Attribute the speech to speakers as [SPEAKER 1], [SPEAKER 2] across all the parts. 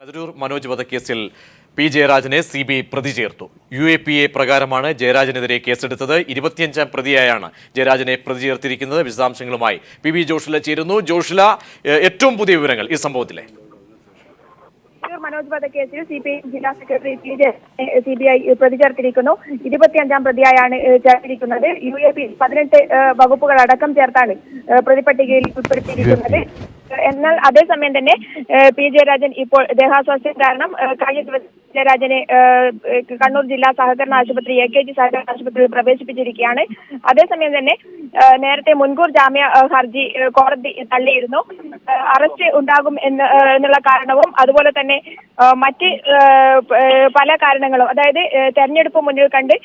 [SPEAKER 1] കതിരൂർ മനോജ് വധക്കേസിൽ P ജയരാജനെ CBI പ്രതി ചേർത്തു. UAPA പ്രകാരമാണ് ജയരാജനെതിരെ കേസെടുത്തത്. 25ാം പ്രതിയായാണ് ജയരാജനെ പ്രതി ചേർത്തിരിക്കുന്നത്. വിശദാംശങ്ങളുമായി PB ജോഷില ചേരുന്നു. ജോഷില, ഏറ്റവും പുതിയ വിവരങ്ങൾ ഈ സംഭവത്തിലെ.
[SPEAKER 2] മനോജ് വധക്കേസിൽ CPI ജില്ലാ സെക്രട്ടറി CBI പ്രതി ചേർത്തിരിക്കുന്നു. 25ാം പ്രതിയായാണ് ചേർത്തിരിക്കുന്നത്. UAP 18 വകുപ്പുകൾ അടക്കം ചേർത്താണ് പ്രതിപട്ടികയിൽ ഉൾപ്പെടുത്തിയിരിക്കുന്നത്. എന്നാൽ അതേസമയം തന്നെ പി ജയരാജൻ ഇപ്പോൾ ദേഹാസ്വാസ്ഥ്യം കാരണം കഴിഞ്ഞ ദിവസം ജയരാജനെ കണ്ണൂർ ജില്ലാ സഹകരണ ആശുപത്രി AKG സഹകരണ ആശുപത്രിയിൽ പ്രവേശിപ്പിച്ചിരിക്കുകയാണ്. അതേസമയം തന്നെ നേരത്തെ മുൻകൂർ ജാമ്യ ഹർജി കോടതി തള്ളിയിരുന്നു. അറസ്റ്റ് ഉണ്ടാകും എന്നുള്ള കാരണവും അതുപോലെ തന്നെ മറ്റ് പല കാരണങ്ങളും, അതായത് തെരഞ്ഞെടുപ്പ് മുന്നിൽ കണ്ട്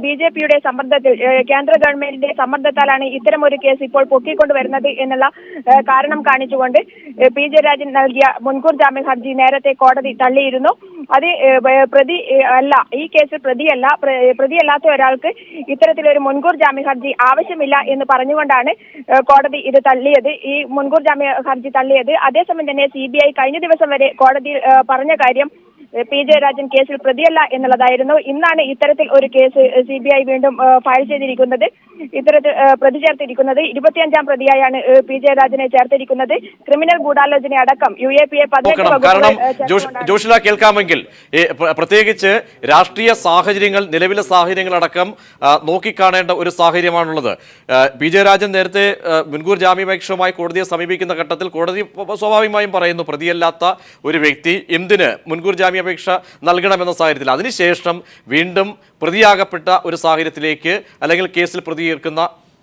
[SPEAKER 2] BJPയുടെ സമ്മർദ്ദത്തിൽ, കേന്ദ്ര ഗവൺമെന്റിന്റെ സമ്മർദ്ദത്താലാണ് ഇത്തരമൊരു കേസ് ഇപ്പോൾ പൊക്കിക്കൊണ്ടുവരുന്നത് എന്നുള്ള കാരണം കാണിച്ചുകൊണ്ട് പി ജയരാജൻ നൽകിയ മുൻകൂർ ജാമ്യ ഹർജി നേരത്തെ കോടതി തള്ളിയിരുന്നു. അത് പ്രതി അല്ല, ഈ കേസിൽ പ്രതിയല്ലാത്ത ഒരാൾക്ക് ഇത്തരത്തിലൊരു മുൻകൂർ ജാമ്യ ഹർജി ആവശ്യമില്ല എന്ന് പറഞ്ഞുകൊണ്ടാണ് കോടതി ഇത് തള്ളിയത്, ഈ മുൻകൂർ ജാമ്യ ഹർജി തള്ളിയത്. അതേസമയം തന്നെ CBI കഴിഞ്ഞ ദിവസം വരെ കോടതിയിൽ പറഞ്ഞ കാര്യം പി ജയരാജൻ കേസിൽ പ്രതിയല്ല എന്നുള്ളതായിരുന്നു. ഇന്നാണ് ഇത്തരത്തിൽ ഒരു കേസ് CBI വീണ്ടും ഫയൽ ചെയ്തിരിക്കുന്നത്. ഇത്തരത്തിൽ പ്രതി ചേർത്തിരിക്കുന്നത് 25ാം പ്രതിയായാണ് പി ജയരാജനെ ചേർത്തിരിക്കുന്നത്. ക്രിമിനൽ ഗൂഢാലോചന അടക്കം UAPA 18
[SPEAKER 1] ജോഷില കേൾക്കാമെങ്കിൽ, പ്രത്യേകിച്ച് രാഷ്ട്രീയ സാഹചര്യങ്ങൾ, നിലവിലെ സാഹചര്യങ്ങൾ അടക്കം നോക്കിക്കാണേണ്ട ഒരു സാഹചര്യമാണുള്ളത്. പി ജയരാജൻ നേരത്തെ മുൻകൂർ ജാമ്യാപേക്ഷയുമായി കോടതിയെ സമീപിക്കുന്ന ഘട്ടത്തിൽ കോടതി സ്വാഭാവികമായും പറയുന്നു പ്രതിയല്ലാത്ത ഒരു വ്യക്തി എന്തിന് മുൻകൂർ ജാമ്യാപേക്ഷ നൽകണമെന്ന സാഹചര്യത്തിൽ. അതിനുശേഷം വീണ്ടും പ്രതിയാകപ്പെട്ട ഒരു സാഹചര്യത്തിലേക്ക് അല്ലെങ്കിൽ കേസിൽ പ്രതി ചേർക്കുന്ന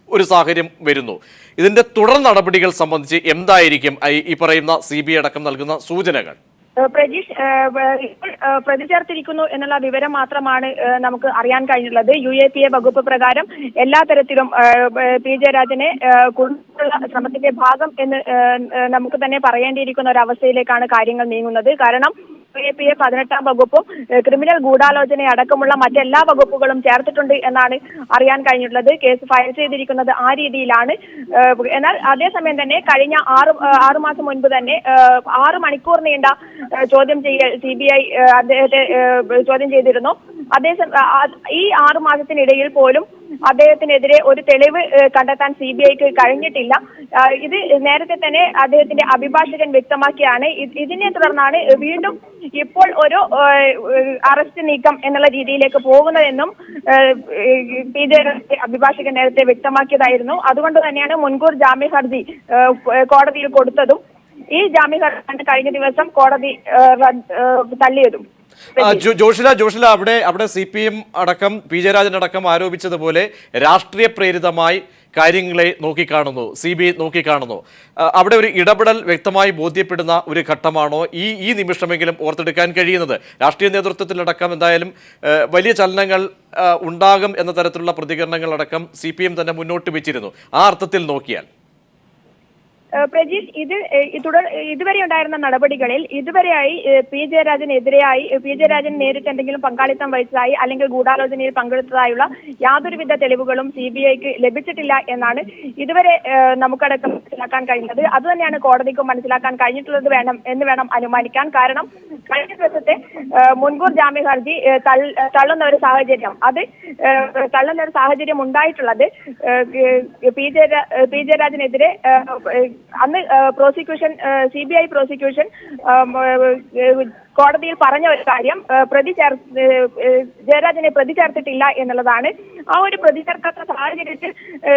[SPEAKER 1] ഒരു സാഹചര്യം വരുന്നു. ഇതിന്റെ തുടർ നടപടികൾ സംബന്ധിച്ച് എന്തായിരിക്കും ഈ പറയുന്ന CBI അടക്കം നൽകുന്ന സൂചനകൾ?
[SPEAKER 2] പ്രജീഷ്, പ്രതി ചേർത്തിരിക്കുന്നു എന്നുള്ള വിവരം മാത്രമാണ് നമുക്ക് അറിയാൻ കഴിഞ്ഞുള്ളത്. UAPA വകുപ്പ് പ്രകാരം എല്ലാ തരത്തിലും പി ജയരാജനെ കൊണ്ടുള്ള ശ്രമത്തിന്റെ ഭാഗം എന്ന് നമുക്ക് തന്നെ പറയേണ്ടിയിരിക്കുന്ന ഒരു അവസ്ഥയിലേക്കാണ് കാര്യങ്ങൾ നീങ്ങുന്നത്. കാരണം UAPA 18ാം വകുപ്പും ക്രിമിനൽ ഗൂഢാലോചന അടക്കമുള്ള മറ്റെല്ലാ വകുപ്പുകളും ചേർത്തിട്ടുണ്ട് എന്നാണ് അറിയാൻ കഴിഞ്ഞിട്ടുള്ളത്. കേസ് ഫയൽ ചെയ്തിരിക്കുന്നത് ആ രീതിയിലാണ്. എന്നാൽ അതേസമയം തന്നെ കഴിഞ്ഞ ആറു മാസം മുൻപ് തന്നെ 6 മണിക്കൂർ നീണ്ട ചോദ്യം ചെയ്യൽ CBI അദ്ദേഹത്തെ ചോദ്യം ചെയ്തിരുന്നു. ഈ 6 മാസത്തിനിടയിൽ പോലും അദ്ദേഹത്തിനെതിരെ ഒരു തെളിവ് കണ്ടെത്താൻ CBIക്ക് കഴിഞ്ഞിട്ടില്ല. ഇത് നേരത്തെ തന്നെ അദ്ദേഹത്തിന്റെ അഭിഭാഷകൻ വ്യക്തമാക്കിയാണ്. ഇതിനെ തുടർന്നാണ് വീണ്ടും ഇപ്പോൾ ഒരു അറസ്റ്റ് നീക്കം എന്നുള്ള രീതിയിലേക്ക് പോകുന്നതെന്നും പി ജയരാജന്റെ അഭിഭാഷകൻ നേരത്തെ വ്യക്തമാക്കിയതായിരുന്നു. അതുകൊണ്ട് തന്നെയാണ് മുൻകൂർ ജാമ്യ ഹർജി കോടതിയിൽ കൊടുത്തതും ഈ ജാമ്യ ഹർജി കഴിഞ്ഞ ദിവസം കോടതി തള്ളിയതും.
[SPEAKER 1] ജോഷില, അവിടെ CPM അടക്കം പി ജയരാജൻ അടക്കം ആരോപിച്ചതുപോലെ രാഷ്ട്രീയ പ്രേരിതമായി കാര്യങ്ങളെ നോക്കിക്കാണുന്നു, CBI നോക്കിക്കാണുന്നു. അവിടെ ഒരു ഇടപെടൽ വ്യക്തമായി ബോധ്യപ്പെടുന്ന ഒരു ഘട്ടമാണോ ഈ നിമിഷമെങ്കിലും ഓർത്തെടുക്കാൻ കഴിയുന്നത്? രാഷ്ട്രീയ നേതൃത്വത്തിലടക്കം എന്തായാലും വലിയ ചലനങ്ങൾ ഉണ്ടാകും എന്ന തരത്തിലുള്ള പ്രതികരണങ്ങളടക്കം CPM തന്നെ മുന്നോട്ട് വെച്ചിരുന്നു. ആ അർത്ഥത്തിൽ നോക്കിയാൽ
[SPEAKER 2] പ്രജീഷ്, ഇതുവരെ ഉണ്ടായിരുന്ന നടപടികളിൽ ഇതുവരെയായി പി ജയരാജൻ നേരിട്ട് എന്തെങ്കിലും പങ്കാളിത്തം വഹിച്ചതായി അല്ലെങ്കിൽ ഗൂഢാലോചനയിൽ പങ്കെടുത്തതായുള്ള യാതൊരുവിധ തെളിവുകളും CBIക്ക് ലഭിച്ചിട്ടില്ല എന്നാണ് ഇതുവരെ നമുക്കടക്കം മനസ്സിലാക്കാൻ കഴിഞ്ഞത്. അതുതന്നെയാണ് കോടതിക്കും മനസ്സിലാക്കാൻ കഴിഞ്ഞിട്ടുള്ളത് എന്ന് വേണം അനുമാനിക്കാൻ. കാരണം കഴിഞ്ഞ ദിവസത്തെ മുൻകൂർ ജാമ്യ ഹർജി തള്ളുന്ന ഒരു സാഹചര്യം ഉണ്ടായിട്ടുള്ളത് പി ജയരാജനെതിരെ അന്ന് CBI പ്രോസിക്യൂഷൻ കോടതിയിൽ പറഞ്ഞ ഒരു കാര്യം ജയരാജനെ പ്രതി ചേർത്തിട്ടില്ല എന്നുള്ളതാണ്. ആ ഒരു പ്രതി ചേർക്കാത്ത സാഹചര്യത്തിൽ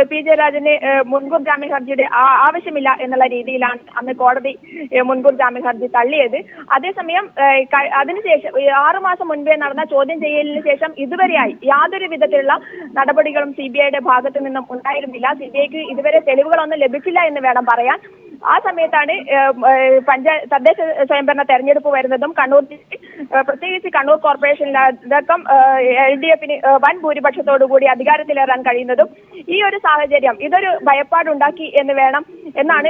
[SPEAKER 2] പി ജയരാജന് മുൻകൂർ ജാമ്യ ഹർജിയുടെ ആവശ്യമില്ല എന്നുള്ള രീതിയിലാണ് അന്ന് കോടതി മുൻകൂർ ജാമ്യ ഹർജി തള്ളിയത്. അതേസമയം അതിനുശേഷം 6 മാസം മുൻപേ നടന്ന ചോദ്യം ചെയ്യലിന് ശേഷം ഇതുവരെയായി യാതൊരു വിധത്തിലുള്ള നടപടികളും CBIയുടെ ഭാഗത്തു നിന്നും ഉണ്ടായിരുന്നില്ല. CBIക്ക് ഇതുവരെ തെളിവുകളൊന്നും ലഭിച്ചില്ല എന്ന് വേണം പറയാൻ. ആ സമയത്താണ് തദ്ദേശ സ്വയംഭരണ തെരഞ്ഞെടുപ്പ് വരുന്നതും പ്രത്യേകിച്ച് കണ്ണൂർ കോർപ്പറേഷനിലടക്കം LDFന് വൻ ഭൂരിപക്ഷത്തോടുകൂടി അധികാരത്തിലേറാൻ കഴിയുന്നതും. ഈ ഒരു സാഹചര്യം ഇതൊരു ഭയപ്പാടുണ്ടാക്കി എന്നാണ്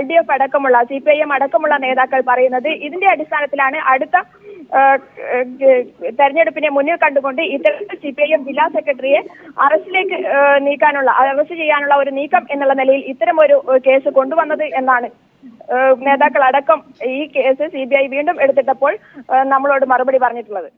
[SPEAKER 2] LDF അടക്കമുള്ള CPIM അടക്കമുള്ള നേതാക്കൾ പറയുന്നത്. ഇതിന്റെ അടിസ്ഥാനത്തിലാണ് അടുത്ത തെരഞ്ഞെടുപ്പിനെ മുന്നിൽ കണ്ടുകൊണ്ട് ഇത്തരത്തിൽ CPIM ജില്ലാ സെക്രട്ടറിയെ അറസ്റ്റ് ചെയ്യാനുള്ള ഒരു നീക്കം എന്നുള്ള നിലയിൽ ഇത്തരമൊരു കേസ് കൊണ്ടുവന്നത് എന്നാണ് നേതാക്കളടക്കം ഈ കേസ് CBI വീണ്ടും എടുത്തിട്ടപ്പോൾ നമ്മളോട് മറുപടി പറഞ്ഞിട്ടുള്ളത്.